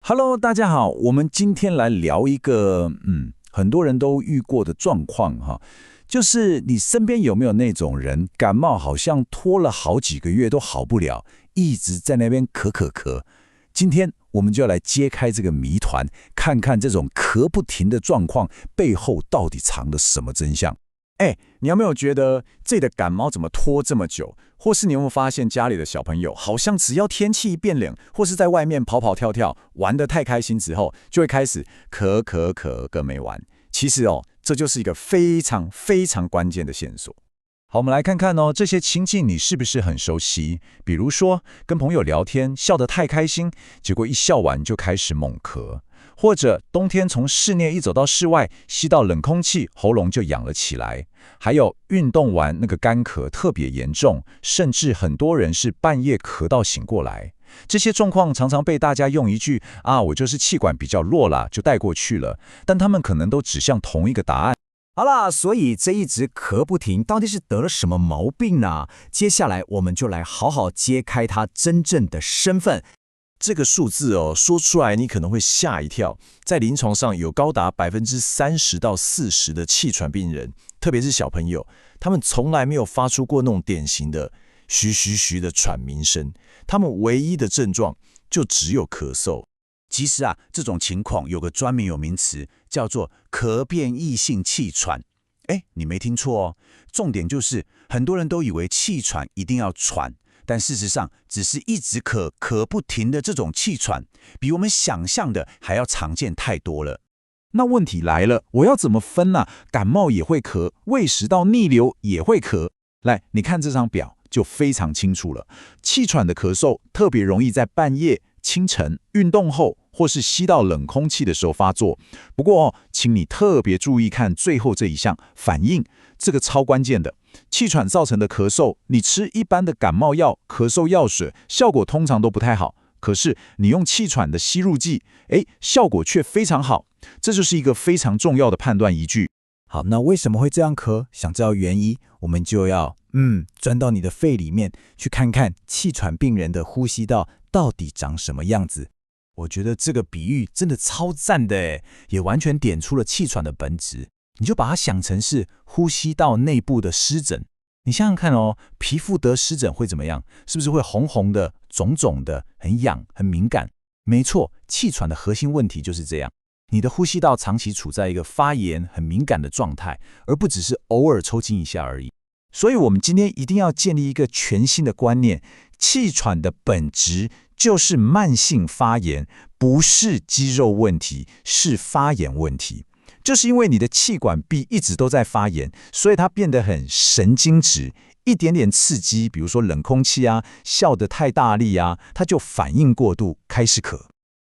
Hello，大家好，我们今天来聊一个很多人都遇过的状况哈，就是你身边有没有那种人，感冒好像拖了好几个月都好不了，一直在那边咳。今天我们就要来揭开这个谜团，看看这种咳不停的状况背后到底藏了什么真相。你有没有觉得自己的感冒怎么拖这么久？或是你有没有发现家里的小朋友好像只要天气一变冷，或是在外面跑跑跳跳，玩得太开心之后，就会开始咳个没完。其实这就是一个非常非常关键的线索。好，我们来看看这些情境你是不是很熟悉？比如说跟朋友聊天，笑得太开心，结果一笑完就开始猛咳。或者冬天从室内一走到室外，吸到冷空气，喉咙就痒了起来。还有运动完那个干咳特别严重，甚至很多人是半夜咳到醒过来。这些状况常常被大家用一句我就是气管比较弱啦就带过去了，但他们可能都指向同一个答案。好啦，所以这一直咳不停，到底是得了什么毛病呢？接下来我们就来好好揭开他真正的身份。这个数字说出来你可能会吓一跳，在临床上有高达30%到40%的气喘病人，特别是小朋友，他们从来没有发出过那种典型的嘘的喘鸣声，他们唯一的症状就只有咳嗽。其实这种情况有个专有名词，叫做咳变异性气喘。你没听错哦，重点就是很多人都以为气喘一定要喘，但事实上只是一直咳不停的这种气喘，比我们想象的还要常见太多了。那问题来了，我要怎么分呢？感冒也会咳，胃食道逆流也会咳。来，你看这张表就非常清楚了。气喘的咳嗽特别容易在半夜、清晨、运动后或是吸到冷空气的时候发作。不过请你特别注意看最后这一项反应，这个超关键的。气喘造成的咳嗽，你吃一般的感冒药、咳嗽药水，效果通常都不太好。可是你用气喘的吸入剂，效果却非常好。这就是一个非常重要的判断依据。好，那为什么会这样咳？想知道原因，我们就要钻到你的肺里面去看看气喘病人的呼吸道到底长什么样子。我觉得这个比喻真的超赞的也完全点出了气喘的本质。你就把它想成是呼吸道内部的湿疹。你想想看皮肤得湿疹会怎么样？是不是会红红的、肿肿的、很痒、很敏感？没错，气喘的核心问题就是这样。你的呼吸道长期处在一个发炎、很敏感的状态，而不只是偶尔抽筋一下而已。所以我们今天一定要建立一个全新的观念，气喘的本质就是慢性发炎，不是肌肉问题，是发炎问题。就是因为你的气管壁一直都在发炎，所以它变得很神经质，一点点刺激，比如说冷空气笑得太大力它就反应过度，开始咳。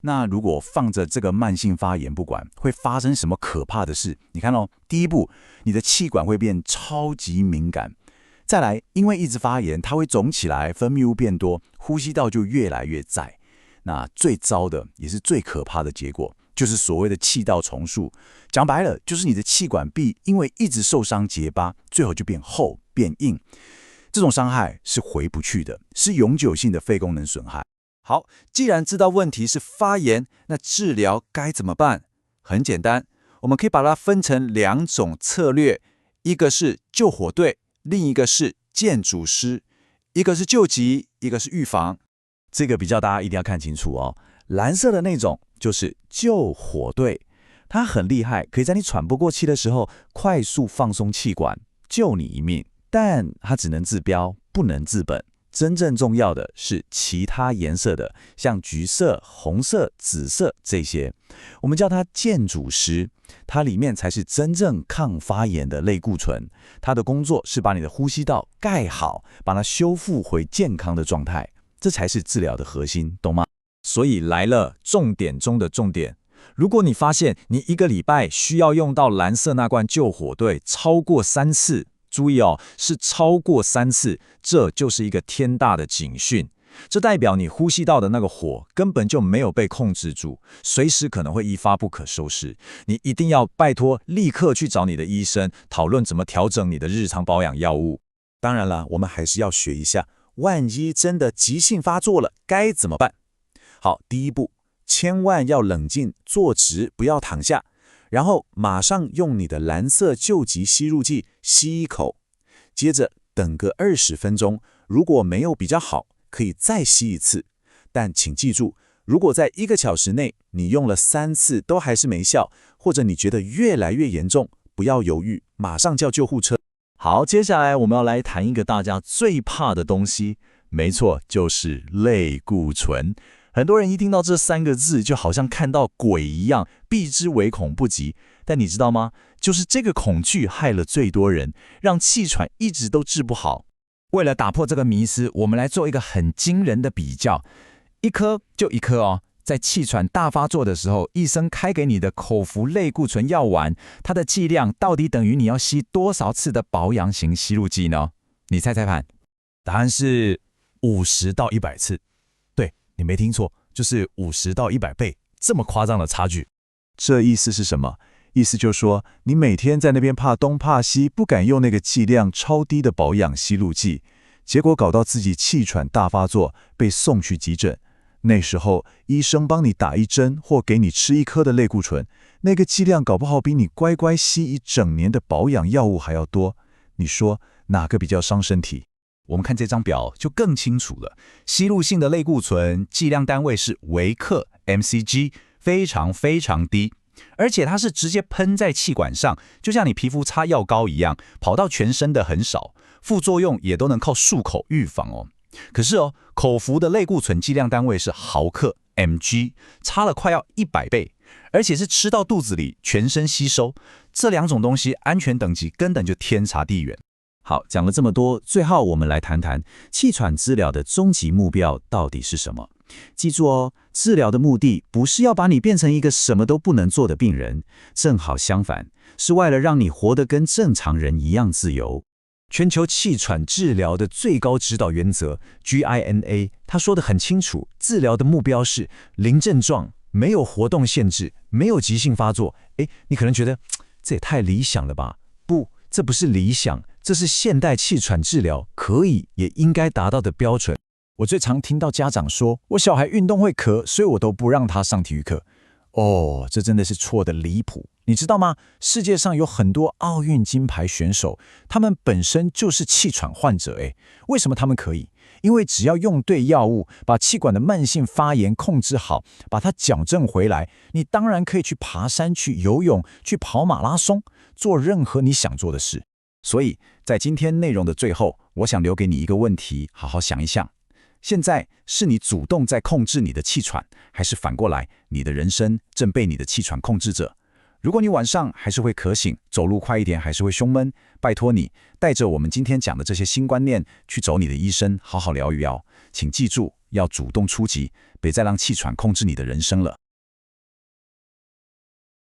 那如果放着这个慢性发炎不管，会发生什么可怕的事？你看第一步，你的气管会变超级敏感。再来，因为一直发炎，它会肿起来，分泌物变多，呼吸道就越来越窄。那最糟的，也是最可怕的结果，就是所谓的气道重塑。讲白了，就是你的气管壁因为一直受伤结疤，最后就变厚变硬。这种伤害是回不去的，是永久性的肺功能损害。好，既然知道问题是发炎，那治疗该怎么办？很简单，我们可以把它分成2种策略，一个是救火队，另一个是建筑师，一个是救急，一个是预防。这个比较大家一定要看清楚蓝色的那种就是救火队，它很厉害，可以在你喘不过气的时候快速放松气管，救你一命。但它只能治标，不能治本。真正重要的是其他颜色的，像橘色、红色、紫色这些，我们叫它建筑师，它里面才是真正抗发炎的类固醇。它的工作是把你的呼吸道盖好，把它修复回健康的状态，这才是治疗的核心，懂吗？所以来了重点中的重点，如果你发现你1个礼拜需要用到蓝色那罐救火队超过3次，注意是超过3次，这就是一个天大的警讯。这代表你呼吸道的那个火根本就没有被控制住，随时可能会一发不可收拾。你一定要拜托立刻去找你的医生，讨论怎么调整你的日常保养药物。当然了，我们还是要学一下，万一真的急性发作了该怎么办？好，第一步，千万要冷静，坐直，不要躺下，然后马上用你的蓝色救急吸入剂吸一口，接着等个20分钟，如果没有比较好，可以再吸一次。但请记住，如果在1个小时内你用了3次都还是没效，或者你觉得越来越严重，不要犹豫，马上叫救护车。好，接下来我们要来谈一个大家最怕的东西，没错，就是类固醇。很多人一听到这3个字，就好像看到鬼一样，避之唯恐不及。但你知道吗？就是这个恐惧害了最多人，让气喘一直都治不好。为了打破这个迷思，我们来做一个很惊人的比较，一颗就一颗哦。在气喘大发作的时候，医生开给你的口服类固醇药丸，它的剂量到底等于你要吸多少次的保养型吸入剂呢？你猜猜看。答案是50到100次。对，你没听错，就是50到100倍，这么夸张的差距。这意思是什么？意思就是说，你每天在那边怕东怕西，不敢用那个剂量超低的保养吸入剂，结果搞到自己气喘大发作，被送去急诊。那时候，医生帮你打1针或给你吃1颗的类固醇，那个剂量搞不好比你乖乖吸1整年的保养药物还要多。你说哪个比较伤身体？我们看这张表就更清楚了。吸入性的类固醇剂量单位是微克 mcg， 非常非常低，而且它是直接喷在气管上，就像你皮肤擦药膏一样，跑到全身的很少，副作用也都能靠漱口预防哦。可是口服的类固醇剂量单位是毫克 mg， 差了快要100倍，而且是吃到肚子里全身吸收，这2种东西安全等级根本就天差地远。好，讲了这么多，最后我们来谈谈气喘治疗的终极目标到底是什么？记住哦，治疗的目的不是要把你变成一个什么都不能做的病人，正好相反，是为了让你活得跟正常人一样自由。全球气喘治疗的最高指导原则 GINA， 他说得很清楚，治疗的目标是零症状，没有活动限制，没有急性发作。你可能觉得这也太理想了吧？不，这不是理想，这是现代气喘治疗可以也应该达到的标准。我最常听到家长说，我小孩运动会咳，所以我都不让他上体育课。这真的是错的离谱。你知道吗？世界上有很多奥运金牌选手，他们本身就是气喘患者。为什么他们可以？因为只要用对药物，把气管的慢性发炎控制好，把它矫正回来，你当然可以去爬山、去游泳、去跑马拉松，做任何你想做的事。所以在今天内容的最后，我想留给你一个问题，好好想一想。现在是你主动在控制你的气喘，还是反过来，你的人生正被你的气喘控制着？如果你晚上还是会咳醒，走路快一点还是会胸闷，拜托你带着我们今天讲的这些新观念去找你的医生，好好聊一聊。请记住，要主动出击，别再让气喘控制你的人生了。